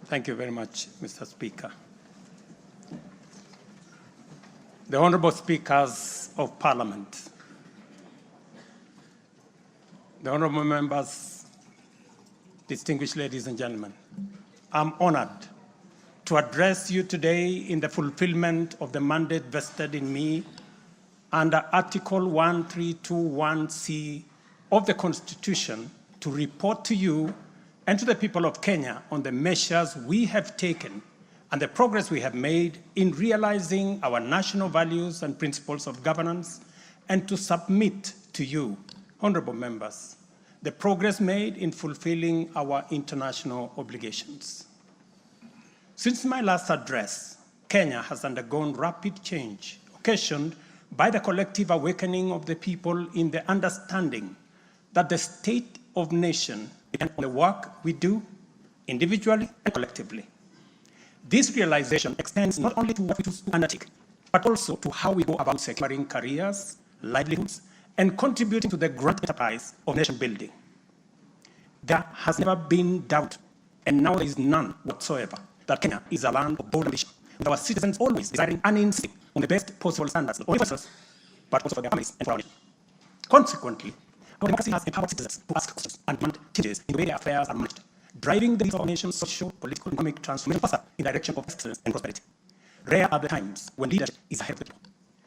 Thank you very much, Mr. Speaker. The Honorable Speakers of Parliament, the Honorable Members, distinguished ladies and gentlemen, I'm honored to address you today in the fulfillment of the mandate vested in me under Article 1321C of the Constitution to report to you and to the people of Kenya on the measures we have taken and the progress we have made in realizing our national values and principles of governance, and to submit to you, honorable members, the progress made in fulfilling our international obligations. Since my last address, Kenya has undergone rapid change, occasioned by the collective awakening of the people in the understanding that the state of nation depends on the work we do individually and collectively. This realization extends not only to what we do to undertake, but also to how we go about securing careers, livelihoods, and contributing to the grand enterprise of nation building. There has never been doubt, and now there is none whatsoever, that Kenya is a land of bold ambition, with our citizens always desiring and insisting on the best possible standards, not only for themselves, but also for their families and for our nation. Consequently, our democracy has empowered citizens to ask questions and demand changes in the way their affairs are managed, driving the needs of our nation's social, political, and economic transformation faster in the direction of excellence and prosperity. Rare are the times when leadership is ahead of the people.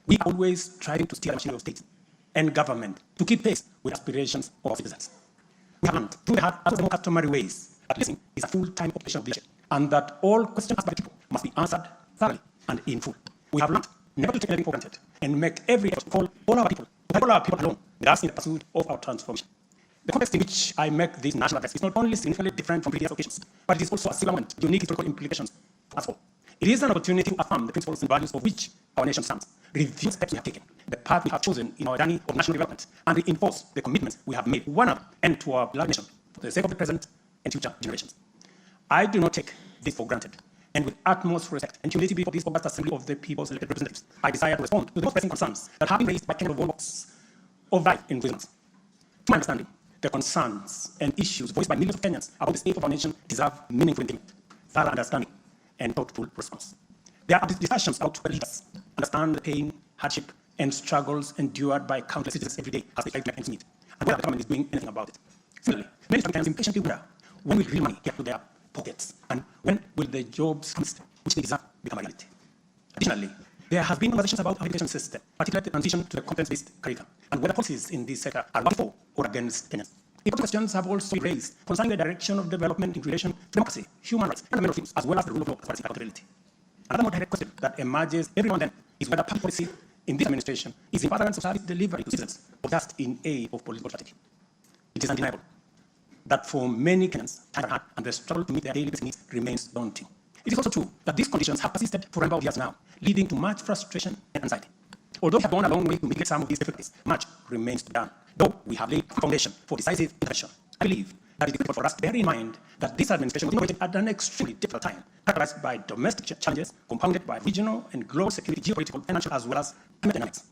We are always striving to steer the machinery of state and government to keep pace with aspirations of our citizens. We have learned through the hard and more customary ways that listening is a full-time occupation of leadership, and that all questions asked by the people must be answered thoroughly and in full. We have learned never to take anything for granted and make every effort to call all our people along with us in the pursuit of our transformation. The context in which I make this national address is not only significantly different from previous occasions, but it is also a similar one with unique historical implications for us all. It is an opportunity to affirm the principles and values of which our nation stands, review steps we have taken, the path we have chosen in our journey of national development, and reinforce the commitments we have made to one another and to our beloved nation for the sake of the present and future generations. I do not take this for granted, and with utmost respect and humility before this august assembly of the people's elected representatives, I desire to respond to the most pressing concerns that have been raised by Kenya of all walks of life in prisons. To my understanding, the concerns and issues voiced by millions of Kenyans about the state of our nation deserve meaningful engagement, thorough understanding, and thoughtful response. There are discussions about whether leaders understand the pain, hardship, and struggles endured by countless citizens every day as they try to make ends meet, and whether the government is doing anything about it. Similarly, many Kenyans impatiently wonder when will real money get to their pockets, and when will the jobs promised, which they deserve, become a reality. Additionally, there has been conversations about our education system, particularly the transition to the competence-based curriculum, and whether policies in this sector are working for or against Kenyans. Important questions have also been raised concerning the direction of development in relation to democracy, human rights, and fundamental freedoms, as well as the rule of law as well as accountability. Another more direct question that emerges every now and then is whether public policy in this administration is in furtherance of service delivery to citizens or just in aid of political strategy. It is undeniable that for many Kenyans, time are hard and the struggle to meet their daily basic needs remains daunting. It is also true that these conditions have persisted for a number of years now, leading to much frustration and anxiety. Although we have gone a long way to mitigate some of these difficulties, much remains to be done. Though we have laid a foundation for decisive intervention, I believe that it is critical for us to bear in mind that this administration was inaugurated at an extremely difficult time, characterized by domestic challenges, compounded by regional and global security, geopolitical, financial, as well as climate dynamics.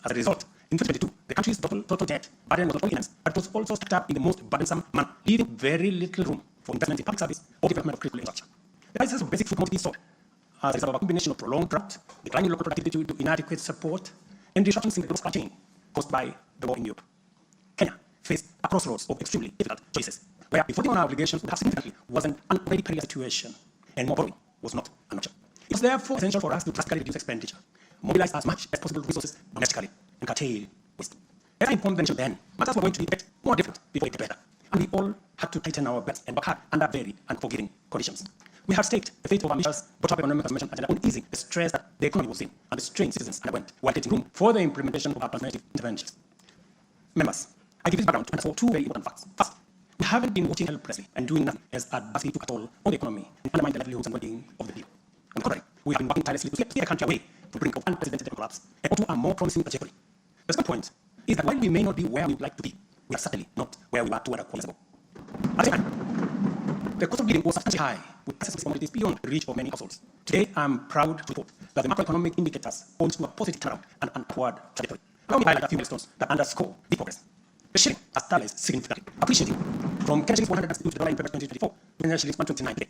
As a result, in 2022, the country's total debt burden was not only immense, but it was also stacked up in the most burdensome manner, leaving very little room for investment in public service or development of critical infrastructure. The prices of basic food commodities soared as a result of a combination of prolonged drought, declining local productivity due to inadequate support, and disruptions in the global supply chain caused by the war in Europe. Kenya faced a crossroads of extremely difficult choices, where before on our obligations would have significantly wasn't an already perilous situation, and more borrowing was not an option. It was therefore essential for us to drastically reduce expenditure, mobilize as much as possible resources domestically, and curtail waste. As I informed the nation then, matters were going to get more difficult before it get better, and we all had to tighten our belts and work hard under very unforgiving conditions. We have staked the fate of our ambitious bottom-up economic transformation agenda on easing the stress that the economy was in and the strain citizens underwent, while creating room for the implementation of our transformative interventions. Members, I give this background to underscore two very important facts. First, we haven't been watching helplessly and doing nothing as adversely took a toll on the economy and undermine the livelihoods and well-being of the people. On the contrary, we have been working tirelessly to steer the country away from the brink of unprecedented collapse and onto a more promising trajectory. The second point is that while we may not be where we would like to be, we are certainly not where we were 2 quarters ago. At the same time, the cost of living was substantially high, with prices of commodities beyond the reach of many households. Today, I'm proud to report that the macroeconomic indicators point to a positive turnaround and an upward trajectory. Allow me to highlight a few milestones that underscore the progress. The shilling has stabilized significantly, appreciating from Kenya shillings 102 to the dollar in February 2024 to Kenya shillings 129 today.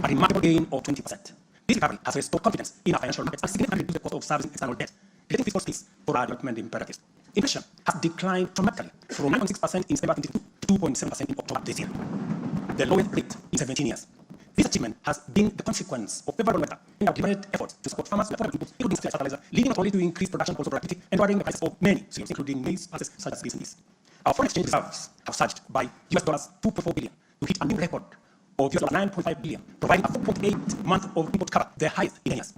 a remarkable gain of 20%. This recovery has restored confidence in our financial markets and significantly reduced the cost of servicing external debt, creating fiscal space for our development imperatives. Inflation has declined dramatically from 9.6% in September 2022 to 2.7% in October this year, the lowest rate in 17 years. This achievement has been the consequence of favorable weather and our deliberate efforts to support farmers with affordable inputs, including fertilizer, leading not only to increased production, but also productivity, and lowering the prices of many cereals, including maize, pulses, such as beans and peas. Our foreign exchange reserves have surged by US dollars 2.4 billion to hit a new record of US $9.5 billion, providing a 4.8 month of import cover, the highest in years.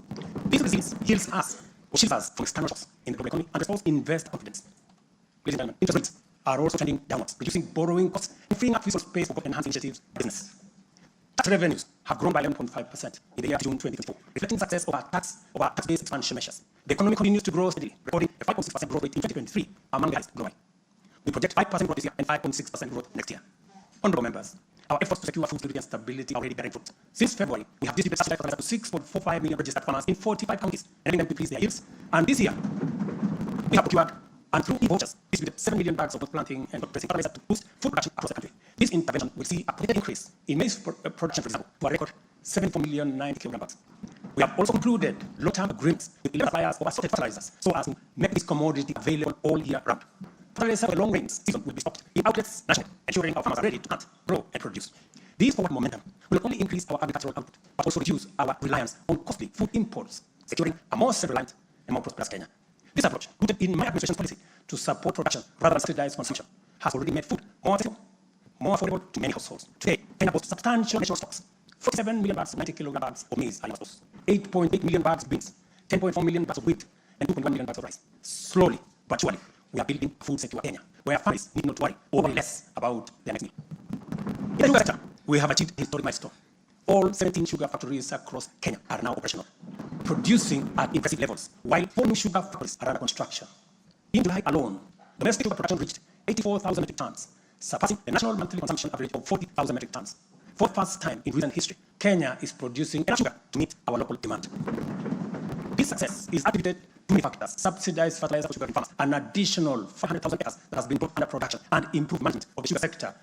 This resilience shields us from external shocks in the global economy and restores investor confidence. Ladies and gentlemen, interest rates are also trending downwards, reducing borrowing costs and freeing up fiscal space for enhancing initiatives in business. Tax revenues have grown by 11.5% in the year June 2024, reflecting success of our tax-based expansion measures. The economy continues to grow steadily, recording a 5.6% growth rate in 2023, among the highest globally. We project 5% growth this year and 5.6% growth next year. Honorable members, our efforts to secure food security and stability are already bearing fruit. Since February, we have distributed subsidized fertilizer to 6.45 million registered farmers in 45 counties, enabling them to increase their yields. And this year, we have procured and through e-vouchers distributed 7 million bags of both planting and processing fertilizer to boost food production across the country. This intervention will see a projected increase in maize production, for example, to a record 74 million 90 kilogram bags. We have also concluded long-term agreements with 11 suppliers of assorted fertilizers so as to make this commodity available all year round. Fertilizer for the long rain season will be stocked in outlets nationally, ensuring our farmers are ready to plant, grow, and produce. This forward momentum will not only increase our agricultural output, but also reduce our reliance on costly food imports, securing a more self-reliant and more prosperous Kenya. This approach, rooted in my administration's policy to support production rather than subsidize consumption, has already made food more accessible, more affordable to many households. Today, Kenya boasts substantial national stocks. 47 million bags of 90 kilogram bags of maize are in our stores, 8.8 million bags of beans, 10.4 million bags of wheat, and 2.1 million bags of rice. Slowly but surely, we are building a food sector Kenya, where families need not worry or worry less about their next meal. In the sugar sector, we have achieved a historic milestone. All 17 sugar factories across Kenya are now operational, producing at impressive levels, while 4 new sugar factories are under construction. In July alone, domestic sugar production reached 84,000 metric tons, surpassing the national monthly consumption average of 40,000 metric tons. For the first time in recent history, Kenya is producing enough sugar to meet our local demand. This success is attributed to many factors: subsidized fertilizer for sugar farmers, an additional 500,000 acres that has been brought under production, and improved management of the sugar sector,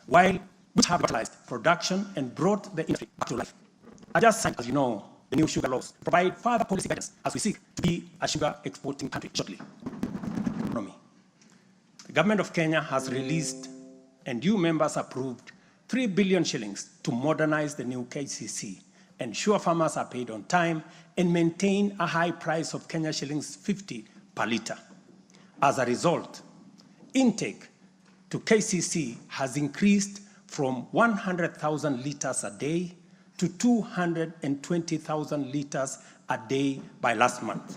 which have revitalized production and brought the industry back to life. I just signed, as you know, the new sugar laws provide further policy guidance as we seek to be a sugar exporting country shortly. The government of Kenya has released and you members approved 3 billion shillings to modernize the new KCC, ensure farmers are paid on time, and maintain a high price of Kenya shillings 50 per litre. As a result, intake to KCC has increased from 100,000 litres a day to 220,000 litres a day by last month.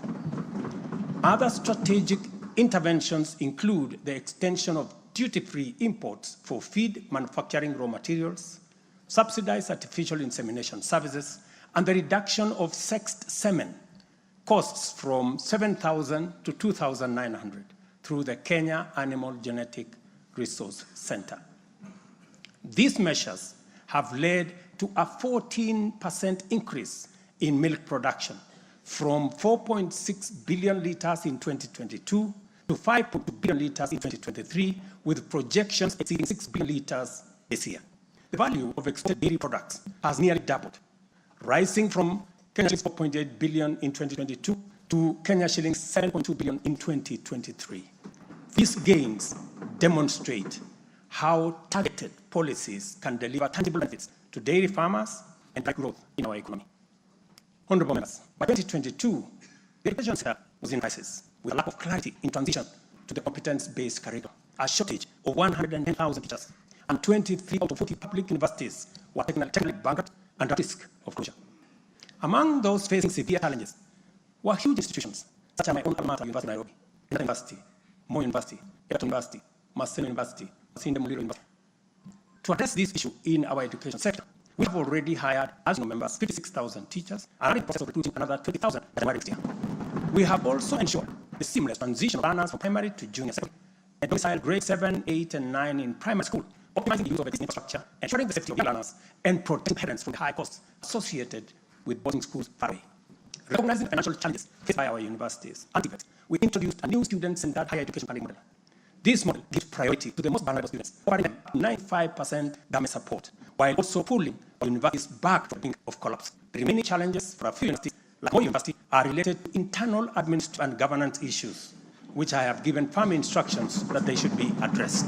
Other strategic interventions include the extension of duty-free imports for feed manufacturing raw materials, subsidized artificial insemination services, and the reduction of sexed semen costs from 7,000 to 2,900 through the Kenya Animal Genetic Resource Center. These measures have led to a 14% increase in milk production from 4.6 billion litres in 2022 to 5.2 billion litres in 2023, with projections exceeding 6 billion litres this year. The value of exported dairy products has nearly doubled, rising from Kenya shillings 4.8 billion in 2022 to Kenya shillings 7.2 billion in 2023. These gains demonstrate how targeted policies can deliver tangible benefits to dairy farmers and drive growth in our economy. Honorable members, by 2022, the education sector was in crisis, with a lack of clarity in transition to the competence-based curriculum, a shortage of 110,000 teachers, and 23 out of 40 public universities were technically bankrupt and at risk of closure. Among those facing severe challenges were huge institutions, such as my own alma mater, University of Nairobi, Kenyatta University, Moi University, Egerton University, Maseno University, Masinde Muliro University. To address this issue in our education sector, we have already hired, as you know, members, 56,000 teachers, and are in the process of recruiting another 20,000 by January next year. We have also ensured the seamless transition of learners from primary to junior secondary, and domiciled grades 7, 8, and 9 in primary school, optimizing the use of existing infrastructure, ensuring the safety of young learners, and protecting parents from the high costs associated with boarding schools far away. Recognizing the financial challenges faced by our universities and TVETs, we introduced a new student-centered higher education funding model. This model gives priority to the most vulnerable students, offering 95% government support, while also pulling universities back from the brink of collapse. The remaining challenges for a few universities, like more universities, are related to internal administrative and governance issues, which I have given firm instructions that they should be addressed.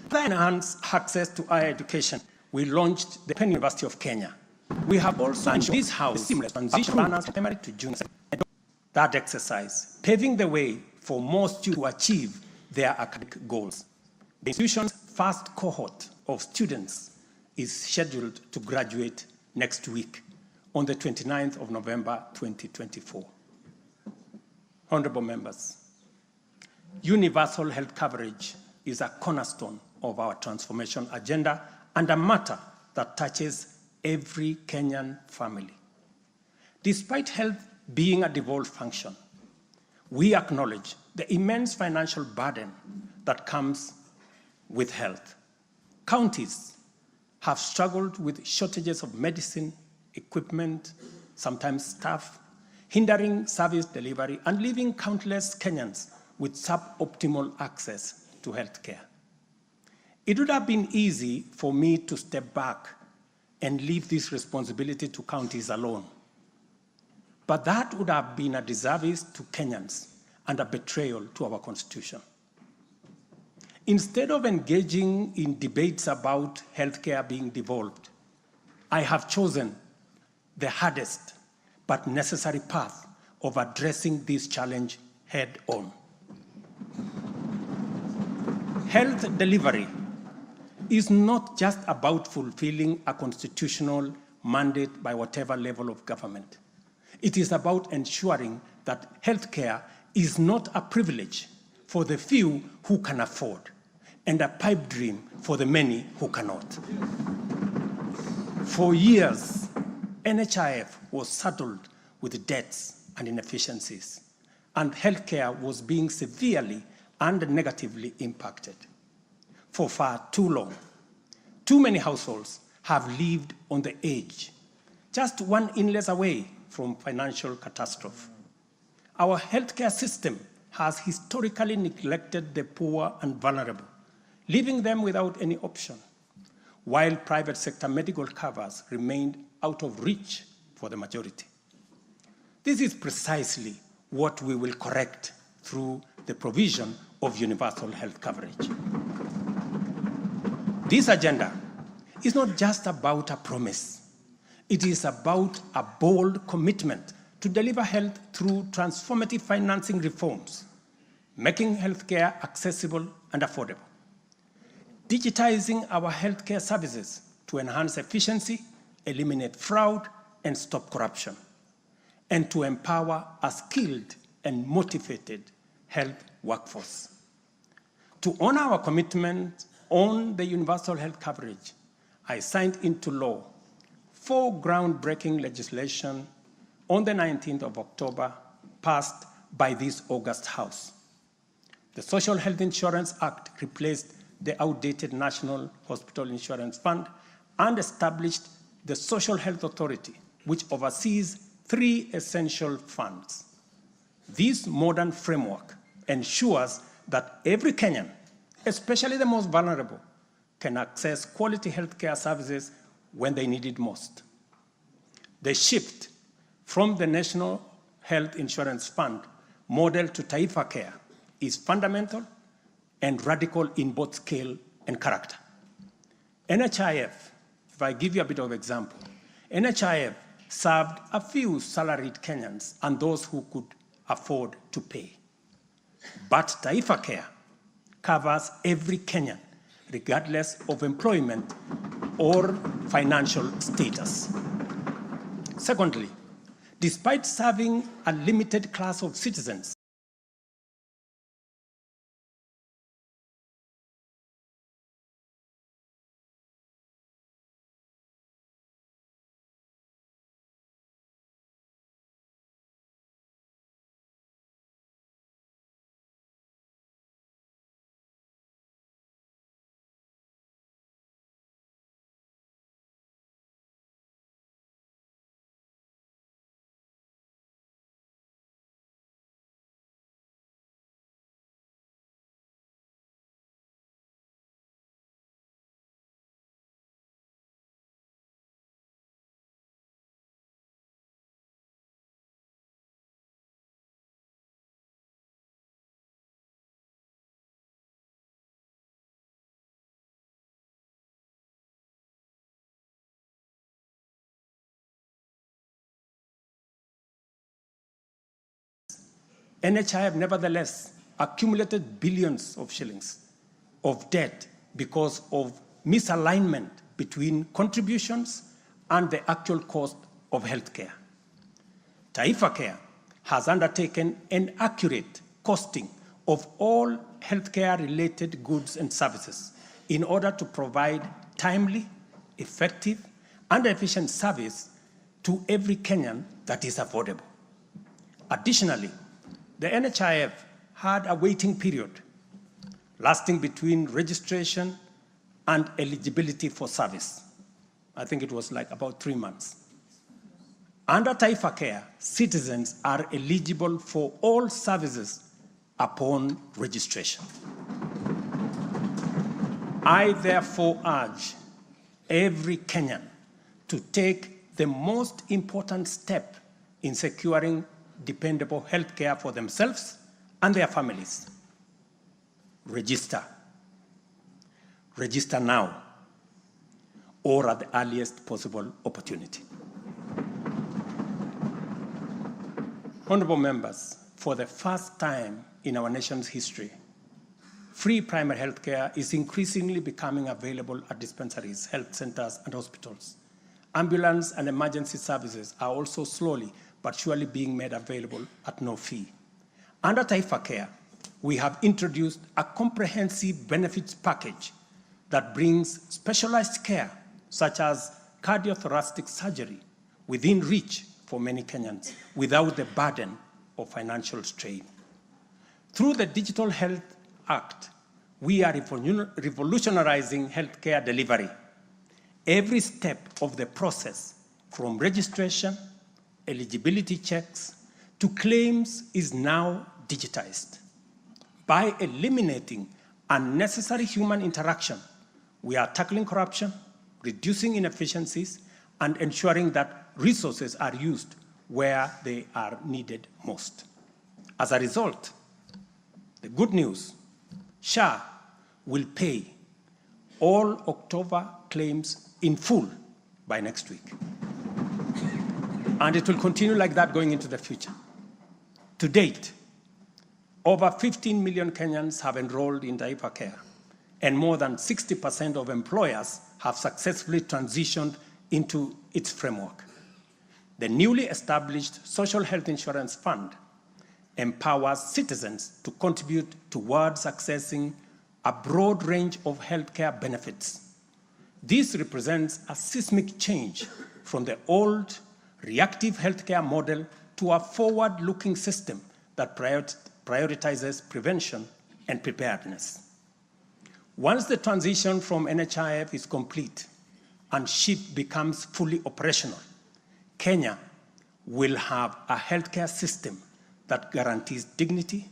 To enhance access to higher education, we launched the Penn University of Kenya. We have also ensured this house seamless transition from primary to junior. That exercise, paving the way for more students to achieve their academic goals. The institution's first cohort of students is scheduled to graduate next week on the 29th of November 2024. Honorable members, universal health coverage is a cornerstone of our transformation agenda and a matter that touches every Kenyan family. Despite health being a devolved function, we acknowledge the immense financial burden that comes with health. Counties have struggled with shortages of medicine, equipment, sometimes staff, hindering service delivery and leaving countless Kenyans with suboptimal access to health care. It would have been easy for me to step back and leave this responsibility to counties alone. But that would have been a disservice to Kenyans and a betrayal to our Constitution. Instead of engaging in debates about healthcare being devolved, I have chosen the hardest but necessary path of addressing this challenge head on. Health delivery is not just about fulfilling a constitutional mandate by whatever level of government. It is about ensuring that healthcare is not a privilege for the few who can afford and a pipe dream for the many who cannot. For years, NHIF was saddled with debts and inefficiencies, and healthcare was being severely and negatively impacted. For far too long, too many households have lived on the edge, just one illness away from financial catastrophe. Our healthcare system has historically neglected the poor and vulnerable, leaving them without any option, while private sector medical covers remained out of reach for the majority. This is precisely what we will correct through the provision of universal health coverage. This agenda is not just about a promise. It is about a bold commitment to deliver health through transformative financing reforms, making healthcare accessible and affordable, digitizing our healthcare services to enhance efficiency, eliminate fraud, and stop corruption, and to empower a skilled and motivated health workforce. To honor our commitment on the universal health coverage, I signed into law 4 groundbreaking legislation on the 19th of October, passed by this August House. The Social Health Insurance Act replaced the outdated National Hospital Insurance Fund and established the Social Health Authority, which oversees 3 essential funds. This modern framework ensures that every Kenyan, especially the most vulnerable, can access quality healthcare services when they need it most. The shift from the National Health Insurance Fund model to Taifa Care is fundamental and radical in both scale and character. NHIF, if I give you a bit of example, NHIF served a few salaried Kenyans and those who could afford to pay. But Taifa Care covers every Kenyan, regardless of employment or financial status. Secondly, despite serving a limited class of citizens, NHIF nevertheless accumulated billions of shillings of debt because of misalignment between contributions and the actual cost of healthcare. Taifa Care has undertaken an accurate costing of all healthcare-related goods and services in order to provide timely, effective, and efficient service to every Kenyan that is affordable. Additionally, the NHIF had a waiting period lasting between registration and eligibility for service. I think it was like about 3 months. Under Taifa Care, citizens are eligible for all services upon registration. I therefore urge every Kenyan to take the most important step in securing dependable health care for themselves and their families. Register. Register now or at the earliest possible opportunity. Honorable members, for the first time in our nation's history, free primary health care is increasingly becoming available at dispensaries, health centers, and hospitals. Ambulance and emergency services are also slowly but surely being made available at no fee. Under Taifa Care, we have introduced a comprehensive benefits package that brings specialized care, such as cardiothoracic surgery, within reach for many Kenyans without the burden of financial strain. Through the Digital Health Act, we are revolutionizing healthcare delivery. Every step of the process, from registration, eligibility checks, to claims, is now digitized. By eliminating unnecessary human interaction, we are tackling corruption, reducing inefficiencies, and ensuring that resources are used where they are needed most. As a result, the good news, SHA will pay all October claims in full by next week. And it will continue like that going into the future. To date, over 15 million Kenyans have enrolled in Taifa Care, and more than 60% of employers have successfully transitioned into its framework. The newly established Social Health Insurance Fund empowers citizens to contribute towards accessing a broad range of healthcare benefits. This represents a seismic change from the old reactive healthcare model to a forward-looking system that prioritizes prevention and preparedness. Once the transition from NHIF is complete and SHIP becomes fully operational, Kenya will have a healthcare system that guarantees dignity,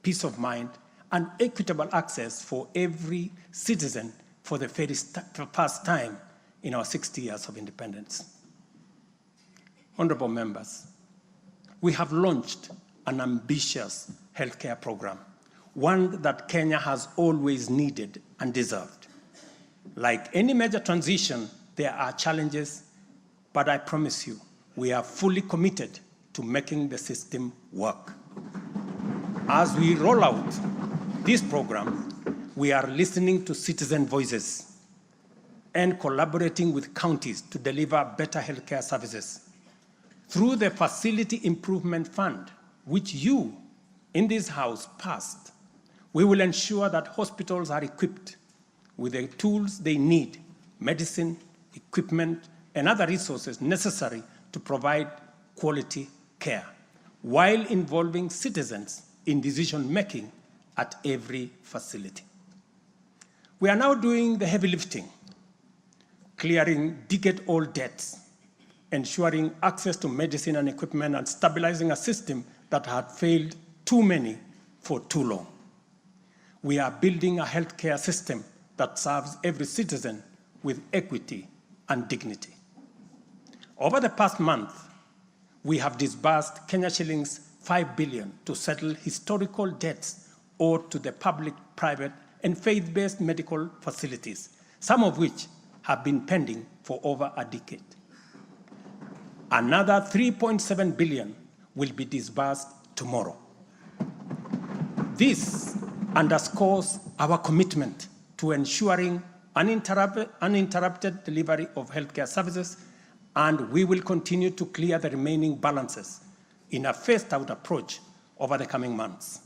peace of mind, and equitable access for every citizen for the first time in our 60 years of independence. Honorable members, we have launched an ambitious healthcare program, one that Kenya has always needed and deserved. Like any major transition, there are challenges, but I promise you, we are fully committed to making the system work. As we roll out this program, we are listening to citizen voices and collaborating with counties to deliver better healthcare services. Through the Facility Improvement Fund, which you in this House passed, we will ensure that hospitals are equipped with the tools they need, medicine, equipment, and other resources necessary to provide quality care, while involving citizens in decision-making at every facility. We are now doing the heavy lifting, clearing decade-old debts, ensuring access to medicine and equipment, and stabilizing a system that had failed too many for too long. We are building a healthcare system that serves every citizen with equity and dignity. Over the past month, we have disbursed Kenya shillings 5 billion to settle historical debts owed to the public, private, and faith-based medical facilities, some of which have been pending for over a decade. Another 3.7 billion will be disbursed tomorrow. This underscores our commitment to ensuring uninterrupted delivery of healthcare services, and we will continue to clear the remaining balances in a phased-out approach over the coming months.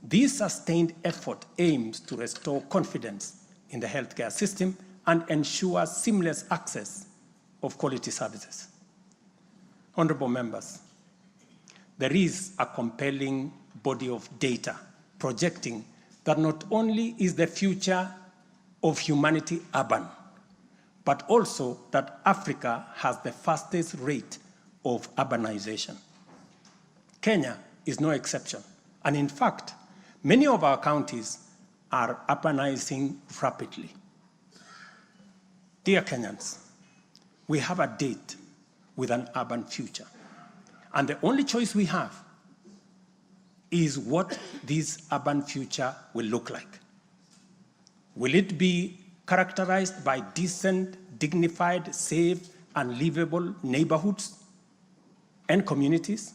This sustained effort aims to restore confidence in the healthcare system and ensure seamless access of quality services. Honorable members, there is a compelling body of data projecting that not only is the future of humanity urban, but also that Africa has the fastest rate of urbanization. Kenya is no exception, and in fact, many of our counties are urbanizing rapidly. Dear Kenyans, we have a date with an urban future, and the only choice we have is what this urban future will look like. Will it be characterized by decent, dignified, safe, and livable neighborhoods and communities?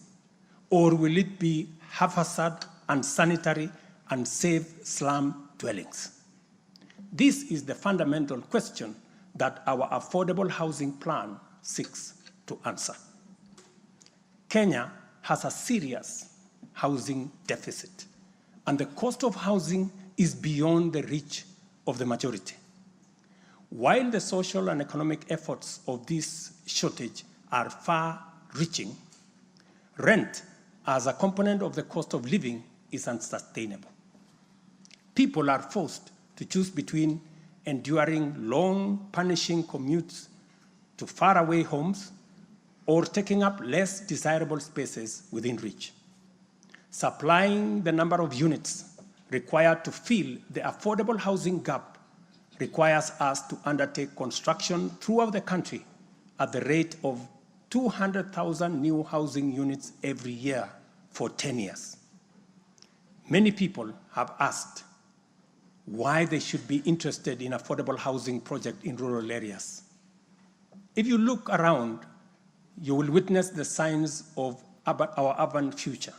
Or will it be haphazard, unsanitary, unsafe slum dwellings? This is the fundamental question that our affordable housing plan seeks to answer. Kenya has a serious housing deficit, and the cost of housing is beyond the reach of the majority. While the social and economic efforts of this shortage are far-reaching, rent as a component of the cost of living is unsustainable. People are forced to choose between enduring long, punishing commutes to faraway homes or taking up less desirable spaces within reach. Supplying the number of units required to fill the affordable housing gap requires us to undertake construction throughout the country at the rate of 200,000 new housing units every year for 10 years. Many people have asked why they should be interested in affordable housing projects in rural areas. If you look around, you will witness the signs of our urban future.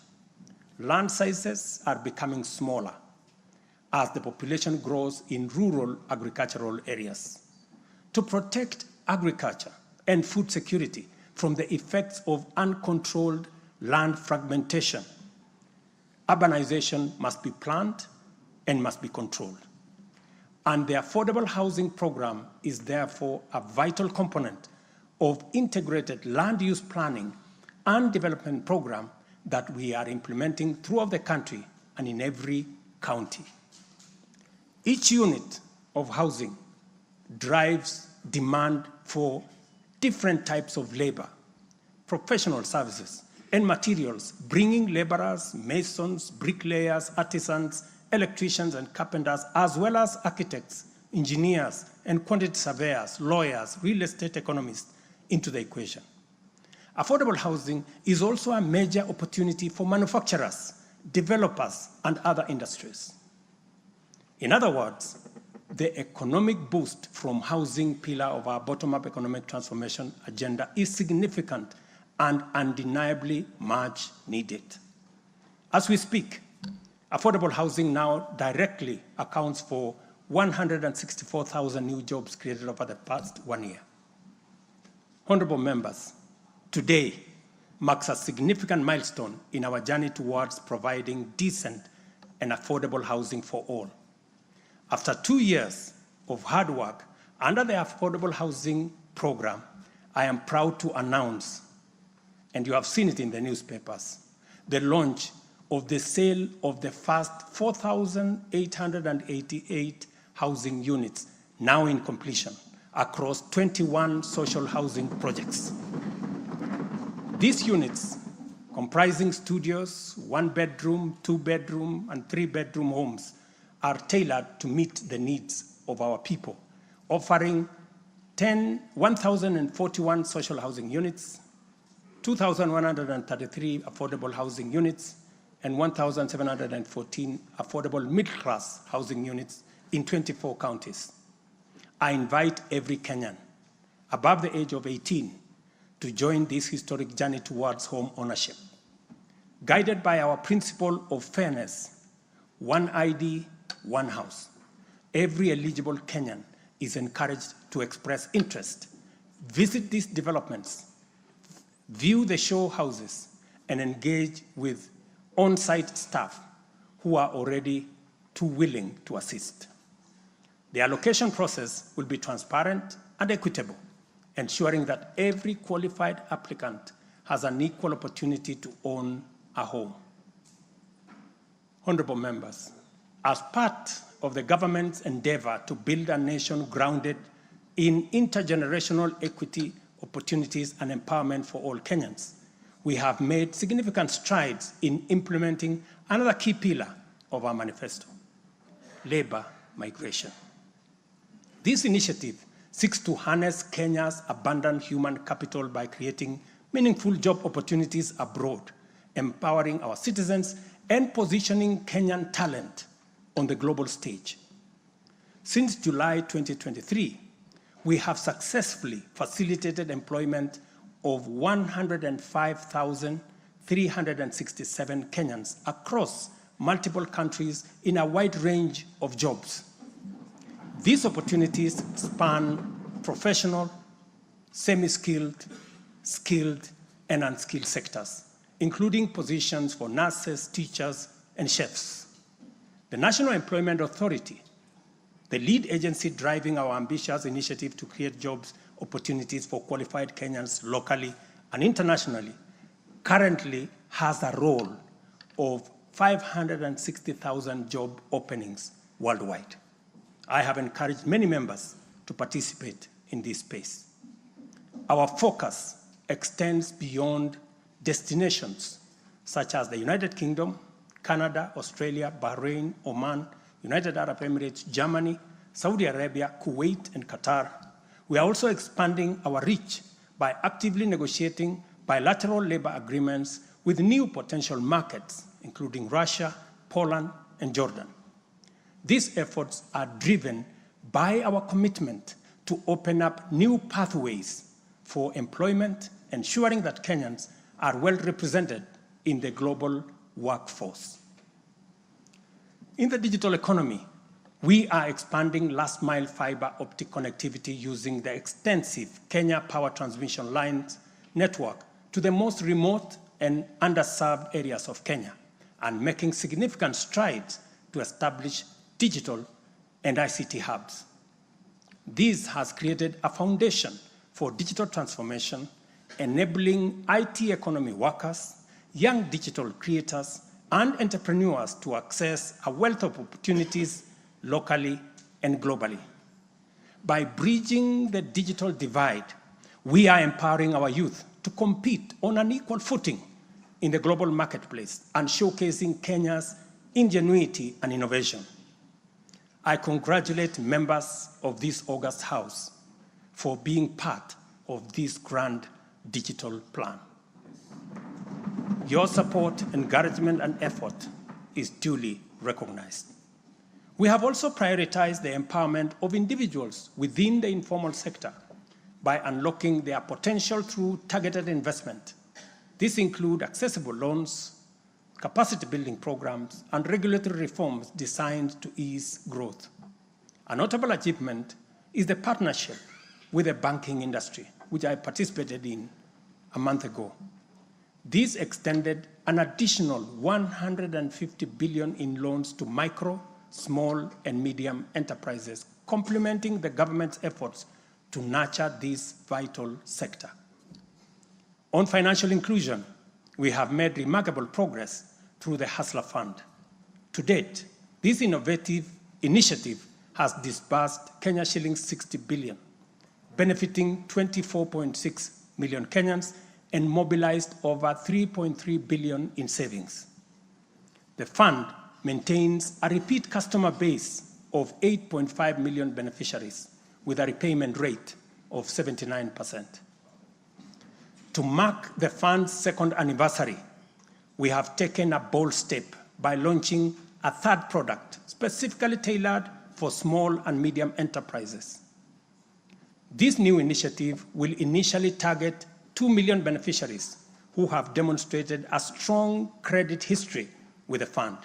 Land sizes are becoming smaller as the population grows in rural agricultural areas. To protect agriculture and food security from the effects of uncontrolled land fragmentation, urbanization must be planned and must be controlled. And the affordable housing program is therefore a vital component of integrated land use planning and development program that we are implementing throughout the country and in every county. Each unit of housing drives demand for different types of labor, professional services, and materials, bringing laborers, masons, bricklayers, artisans, electricians, and carpenters, as well as architects, engineers, and quantity surveyors, lawyers, real estate economists into the equation. Affordable housing is also a major opportunity for manufacturers, developers, and other industries. In other words, the economic boost from housing pillar of our bottom-up economic transformation agenda is significant and undeniably much needed. As we speak, affordable housing now directly accounts for 164,000 new jobs created over the past 1 year. Honorable members, today marks a significant milestone in our journey towards providing decent and affordable housing for all. After 2 years of hard work under the Affordable Housing Program, I am proud to announce, and you have seen it in the newspapers, the launch of the sale of the first 4,888 housing units, now in completion, across 21 social housing projects. These units, comprising studios, 1-bedroom, 2-bedroom, and 3-bedroom homes, are tailored to meet the needs of our people, offering 1,041 social housing units, 2,133 affordable housing units, and 1,714 affordable middle-class housing units in 24 counties. I invite every Kenyan above the age of 18 to join this historic journey towards home ownership. Guided by our principle of fairness, one ID, one house. Every eligible Kenyan is encouraged to express interest, visit these developments, view the show houses, and engage with on-site staff who are already too willing to assist. The allocation process will be transparent and equitable, ensuring that every qualified applicant has an equal opportunity to own a home. Honorable members, as part of the government's endeavor to build a nation grounded in intergenerational equity, opportunities, and empowerment for all Kenyans, we have made significant strides in implementing another key pillar of our manifesto, labor migration. This initiative seeks to harness Kenya's abundant human capital by creating meaningful job opportunities abroad, empowering our citizens, and positioning Kenyan talent on the global stage. Since July 2023, we have successfully facilitated employment of 105,367 Kenyans across multiple countries in a wide range of jobs. These opportunities span professional, semi-skilled, skilled, and unskilled sectors, including positions for nurses, teachers, and chefs. The National Employment Authority, the lead agency driving our ambitious initiative to create jobs opportunities for qualified Kenyans locally and internationally, currently has a role of 560,000 job openings worldwide. I have encouraged many members to participate in this space. Our focus extends beyond destinations such as the United Kingdom, Canada, Australia, Bahrain, Oman, United Arab Emirates, Germany, Saudi Arabia, Kuwait, and Qatar. We are also expanding our reach by actively negotiating bilateral labor agreements with new potential markets, including Russia, Poland, and Jordan. These efforts are driven by our commitment to open up new pathways for employment, ensuring that Kenyans are well represented in the global workforce. In the digital economy, we are expanding last-mile fiber optic connectivity using the extensive Kenya Power Transmission Lines network to the most remote and underserved areas of Kenya, and making significant strides to establish digital and ICT hubs. This has created a foundation for digital transformation, enabling IT economy workers, young digital creators, and entrepreneurs to access a wealth of opportunities locally and globally. By bridging the digital divide, we are empowering our youth to compete on an equal footing in the global marketplace and showcasing Kenya's ingenuity and innovation. I congratulate members of this august House for being part of this grand digital plan. Your support, encouragement, and effort is duly recognized. We have also prioritized the empowerment of individuals within the informal sector by unlocking their potential through targeted investment. This includes accessible loans, capacity building programs, and regulatory reforms designed to ease growth. A notable achievement is the partnership with the banking industry, which I participated in a month ago. This extended an additional 150 billion in loans to micro, small, and medium enterprises, complementing the government's efforts to nurture this vital sector. On financial inclusion, we have made remarkable progress through the Hustler Fund. To date, this innovative initiative has disbursed Kenya shillings 60 billion, benefiting 24.6 million Kenyans and mobilized over 3.3 billion in savings. The fund maintains a repeat customer base of 8.5 million beneficiaries with a repayment rate of 79%. To mark the fund's second anniversary, we have taken a bold step by launching a third product specifically tailored for small and medium enterprises. This new initiative will initially target 2 million beneficiaries who have demonstrated a strong credit history with the fund.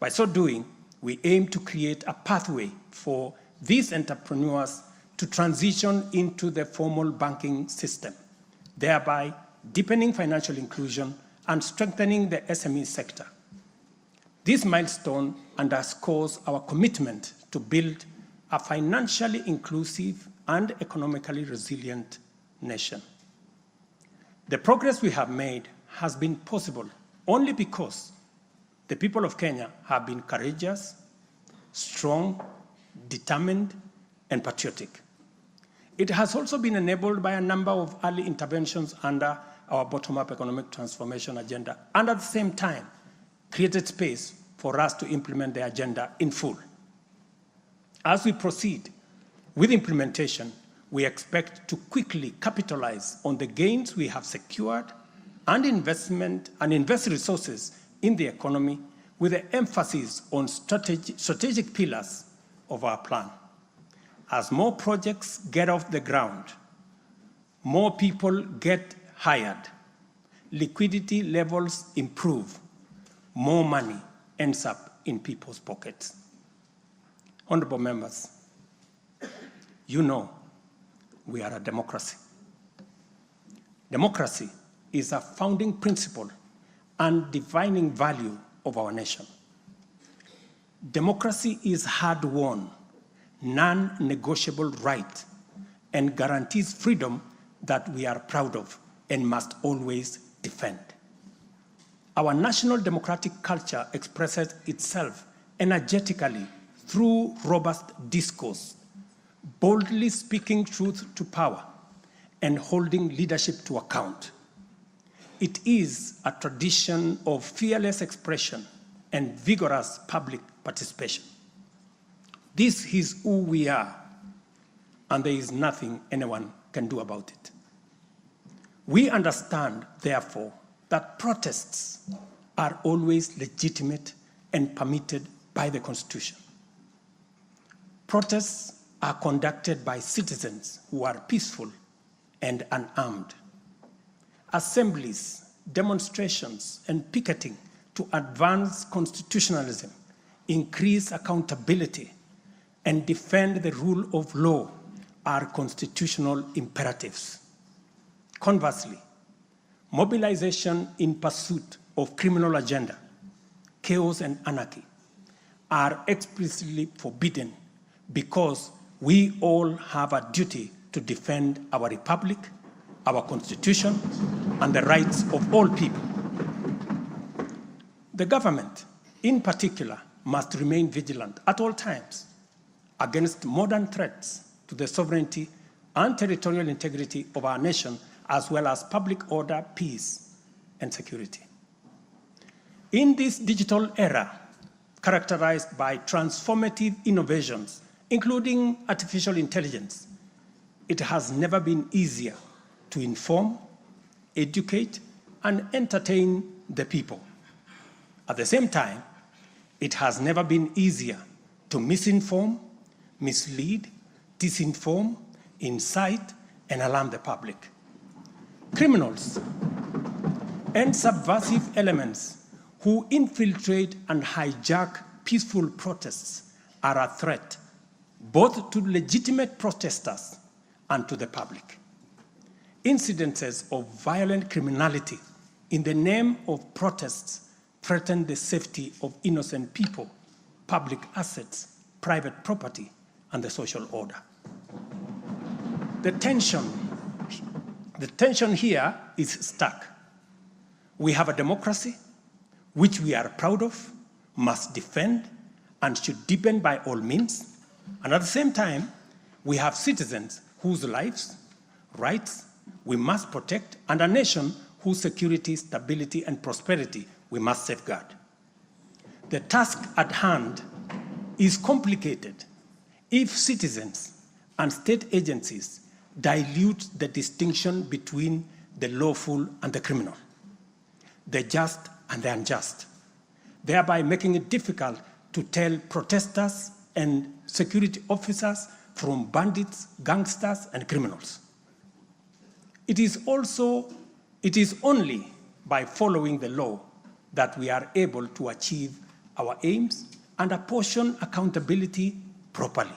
By so doing, we aim to create a pathway for these entrepreneurs to transition into the formal banking system, thereby deepening financial inclusion and strengthening the SME sector. This milestone underscores our commitment to build a financially inclusive and economically resilient nation. The progress we have made has been possible only because the people of Kenya have been courageous, strong, determined, and patriotic. It has also been enabled by a number of early interventions under our bottom-up economic transformation agenda, and at the same time, created space for us to implement the agenda in full. As we proceed with implementation, we expect to quickly capitalize on the gains we have secured and invest resources in the economy with an emphasis on strategic pillars of our plan. As more projects get off the ground, more people get hired, liquidity levels improve, more money ends up in people's pockets. Honorable members, you know we are a democracy. Democracy is a founding principle and defining value of our nation. Democracy is hard-won, non-negotiable right, and guarantees freedom that we are proud of and must always defend. Our national democratic culture expresses itself energetically through robust discourse, boldly speaking truth to power, and holding leadership to account. It is a tradition of fearless expression and vigorous public participation. This is who we are, and there is nothing anyone can do about it. We understand, therefore, that protests are always legitimate and permitted by the Constitution. Protests are conducted by citizens who are peaceful and unarmed. Assemblies, demonstrations, and picketing to advance constitutionalism, increase accountability, and defend the rule of law are constitutional imperatives. Conversely, mobilization in pursuit of criminal agenda, chaos and anarchy are explicitly forbidden because we all have a duty to defend our republic, our constitution, and the rights of all people. The government, in particular, must remain vigilant at all times against modern threats to the sovereignty and territorial integrity of our nation, as well as public order, peace, and security. In this digital era, characterized by transformative innovations, including artificial intelligence, it has never been easier to inform, educate, and entertain the people. At the same time, it has never been easier to misinform, mislead, disinform, incite, and alarm the public. Criminals and subversive elements who infiltrate and hijack peaceful protests are a threat both to legitimate protesters and to the public. Incidences of violent criminality in the name of protests threaten the safety of innocent people, public assets, private property, and the social order. The tension here is stark. We have a democracy which we are proud of, must defend, and should deepen by all means. And at the same time, we have citizens whose lives, rights, we must protect, and a nation whose security, stability, and prosperity we must safeguard. The task at hand is complicated if citizens and state agencies dilute the distinction between the lawful and the criminal, the just and the unjust, thereby making it difficult to tell protesters and security officers from bandits, gangsters, and criminals. It is only by following the law that we are able to achieve our aims, and apportion accountability properly.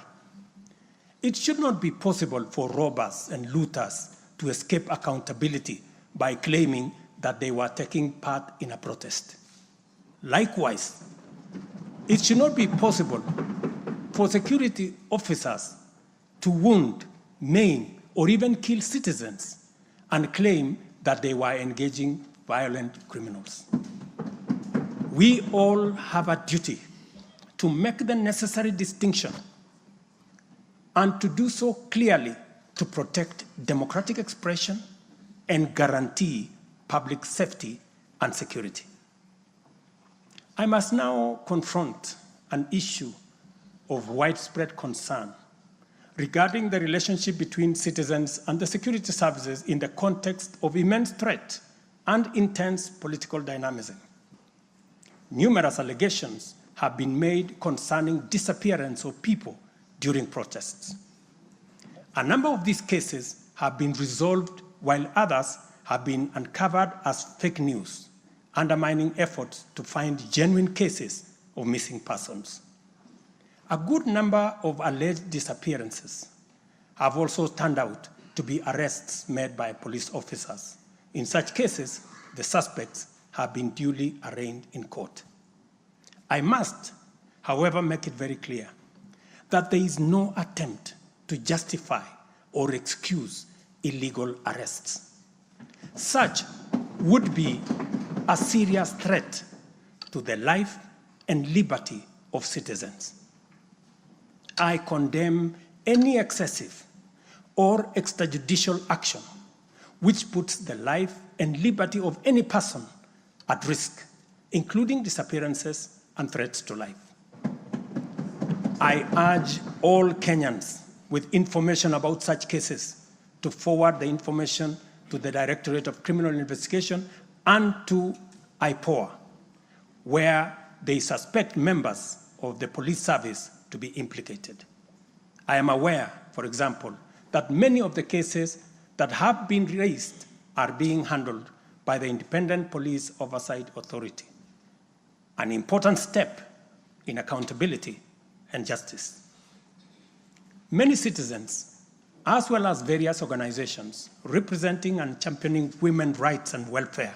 It should not be possible for robbers and looters to escape accountability by claiming that they were taking part in a protest. Likewise, it should not be possible for security officers to wound, maim, or even kill citizens and claim that they were engaging violent criminals. We all have a duty to make the necessary distinction and to do so clearly to protect democratic expression and guarantee public safety and security. I must now confront an issue of widespread concern regarding the relationship between citizens and the security services in the context of immense threat and intense political dynamism. Numerous allegations have been made concerning disappearance of people during protests. A number of these cases have been resolved, while others have been uncovered as fake news, undermining efforts to find genuine cases of missing persons. A good number of alleged disappearances have also turned out to be arrests made by police officers. In such cases, the suspects have been duly arraigned in court. I must, however, make it very clear that there is no attempt to justify or excuse illegal arrests. Such would be a serious threat to the life and liberty of citizens. I condemn any excessive or extrajudicial action which puts the life and liberty of any person at risk, including disappearances and threats to life. I urge all Kenyans with information about such cases to forward the information to the Directorate of Criminal Investigation and to IPOA, where they suspect members of the police service to be implicated. I am aware, for example, that many of the cases that have been raised are being handled by the Independent Police Oversight Authority, an important step in accountability and justice. Many citizens, as well as various organizations representing and championing women's rights and welfare,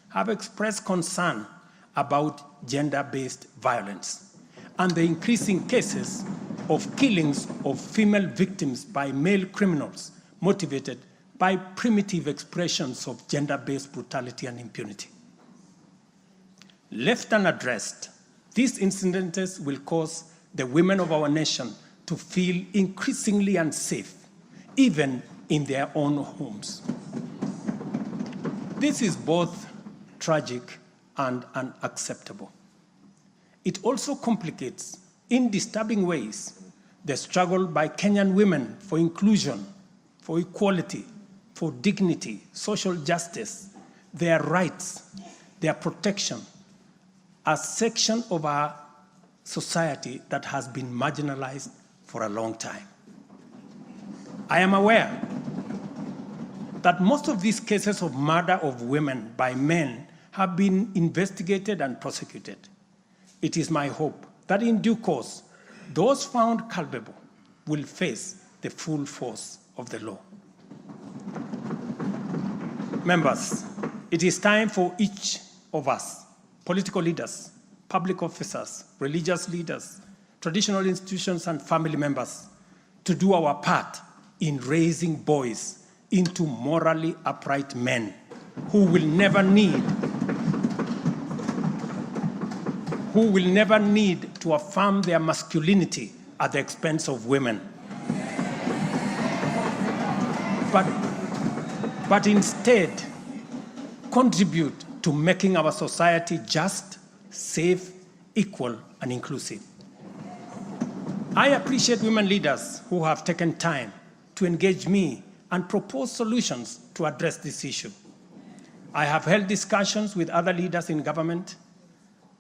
have expressed concern about gender-based violence and the increasing cases of killings of female victims by male criminals motivated by primitive expressions of gender-based brutality and impunity. Left unaddressed, these incidents will cause the women of our nation to feel increasingly unsafe, even in their own homes. This is both tragic and unacceptable. It also complicates, in disturbing ways, the struggle by Kenyan women for inclusion, for equality, for dignity, social justice, their rights, their protection, a section of our society that has been marginalized for a long time. I am aware that most of these cases of murder of women by men have been investigated and prosecuted. It is my hope that in due course, those found culpable will face the full force of the law. Members, it is time for each of us, political leaders, public officers, religious leaders, traditional institutions, and family members, to do our part in raising boys into morally upright men who will never need to affirm their masculinity at the expense of women, but instead contribute to making our society just, safe, equal, and inclusive. I appreciate women leaders who have taken time to engage me and propose solutions to address this issue. I have held discussions with other leaders in government